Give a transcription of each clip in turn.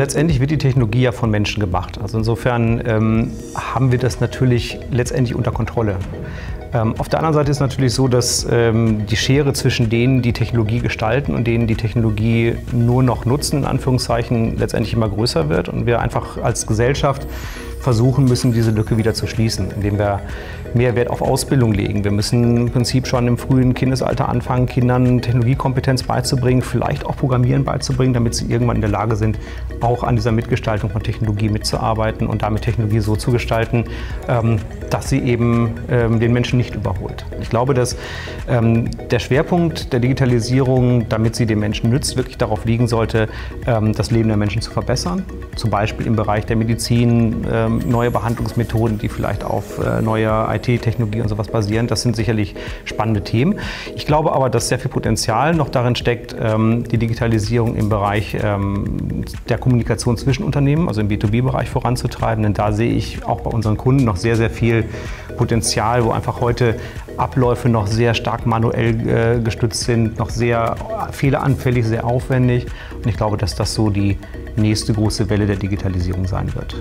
letztendlich wird die Technologie ja von Menschen gemacht. Also insofern haben wir das natürlich letztendlich unter Kontrolle. Auf der anderen Seite ist es natürlich so, dass die Schere zwischen denen, die Technologie gestalten und denen, die Technologie nur noch nutzen, in Anführungszeichen, letztendlich immer größer wird und wir einfach als Gesellschaft versuchen müssen, diese Lücke wieder zu schließen, indem wir mehr Wert auf Ausbildung legen. Wir müssen im Prinzip schon im frühen Kindesalter anfangen, Kindern Technologiekompetenz beizubringen, vielleicht auch Programmieren beizubringen, damit sie irgendwann in der Lage sind, auch an dieser Mitgestaltung von Technologie mitzuarbeiten und damit Technologie so zu gestalten, dass sie eben den Menschen nicht überholt. Ich glaube, dass der Schwerpunkt der Digitalisierung, damit sie den Menschen nützt, wirklich darauf liegen sollte, das Leben der Menschen zu verbessern. Zum Beispiel im Bereich der Medizin, neue Behandlungsmethoden, die vielleicht auf neuer IT-Technologie und sowas basieren. Das sind sicherlich spannende Themen. Ich glaube aber, dass sehr viel Potenzial noch darin steckt, die Digitalisierung im Bereich der Kommunikation zwischen Unternehmen, also im B2B-Bereich voranzutreiben. Denn da sehe ich auch bei unseren Kunden noch sehr, sehr viel Potenzial, wo einfach heute Abläufe noch sehr stark manuell gestützt sind, noch sehr fehleranfällig, sehr aufwendig. Und ich glaube, dass das so die nächste große Welle der Digitalisierung sein wird.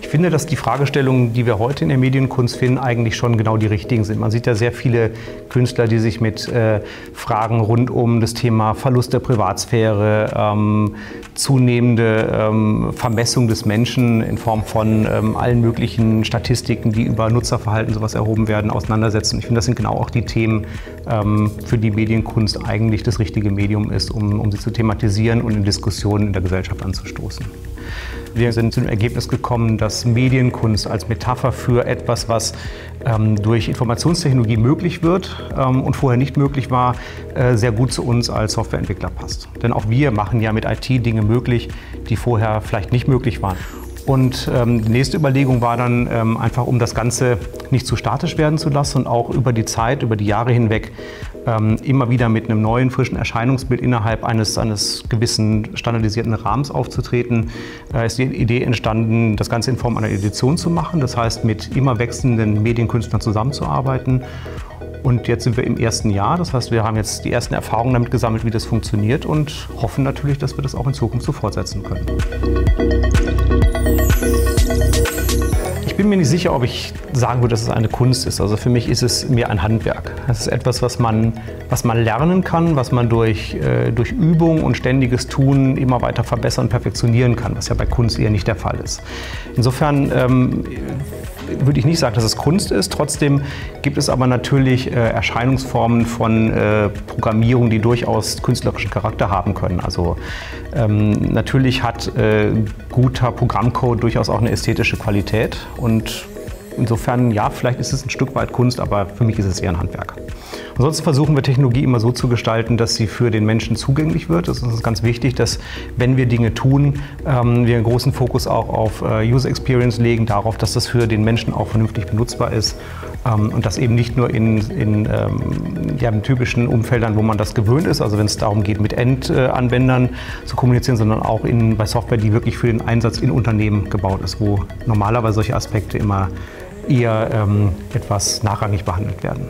Ich finde, dass die Fragestellungen, die wir heute in der Medienkunst finden, eigentlich schon genau die richtigen sind. Man sieht ja sehr viele Künstler, die sich mit Fragen rund um das Thema Verlust der Privatsphäre, zunehmende Vermessung des Menschen in Form von allen möglichen Statistiken, die über Nutzerverhalten sowas erhoben werden, auseinandersetzen. Ich finde, das sind genau auch die Themen, für die Medienkunst eigentlich das richtige Medium ist, um sie zu thematisieren und in Diskussionen in der Gesellschaft anzustoßen. Wir sind zu dem Ergebnis gekommen, dass Medienkunst als Metapher für etwas, was durch Informationstechnologie möglich wird und vorher nicht möglich war, sehr gut zu uns als Softwareentwickler passt. Denn auch wir machen ja mit IT Dinge möglich, die vorher vielleicht nicht möglich waren. Und die nächste Überlegung war dann einfach, um das Ganze nicht zu statisch werden zu lassen und auch über die Zeit, über die Jahre hinweg immer wieder mit einem neuen, frischen Erscheinungsbild innerhalb eines gewissen standardisierten Rahmens aufzutreten, ist die Idee entstanden, das Ganze in Form einer Edition zu machen. Das heißt, mit immer wechselnden Medienkünstlern zusammenzuarbeiten. Und jetzt sind wir im ersten Jahr, das heißt, wir haben jetzt die ersten Erfahrungen damit gesammelt, wie das funktioniert und hoffen natürlich, dass wir das auch in Zukunft so fortsetzen können. Ich bin mir nicht sicher, ob ich sagen würde, dass es eine Kunst ist. Also für mich ist es mehr ein Handwerk. Es ist etwas, was man lernen kann, was man durch Übung und ständiges Tun immer weiter verbessern und perfektionieren kann, was ja bei Kunst eher nicht der Fall ist. Insofern würde ich nicht sagen, dass es Kunst ist. Trotzdem gibt es aber natürlich Erscheinungsformen von Programmierung, die durchaus künstlerischen Charakter haben können. Also natürlich hat guter Programmcode durchaus auch eine ästhetische Qualität und insofern, ja, vielleicht ist es ein Stück weit Kunst, aber für mich ist es eher ein Handwerk. Ansonsten versuchen wir Technologie immer so zu gestalten, dass sie für den Menschen zugänglich wird. Es ist ganz wichtig, dass, wenn wir Dinge tun, wir einen großen Fokus auch auf User Experience legen, darauf, dass das für den Menschen auch vernünftig benutzbar ist und das eben nicht nur in typischen Umfeldern, wo man das gewöhnt ist, also wenn es darum geht, mit Endanwendern zu kommunizieren, sondern auch bei Software, die wirklich für den Einsatz in Unternehmen gebaut ist, wo normalerweise solche Aspekte immer eher etwas nachrangig behandelt werden.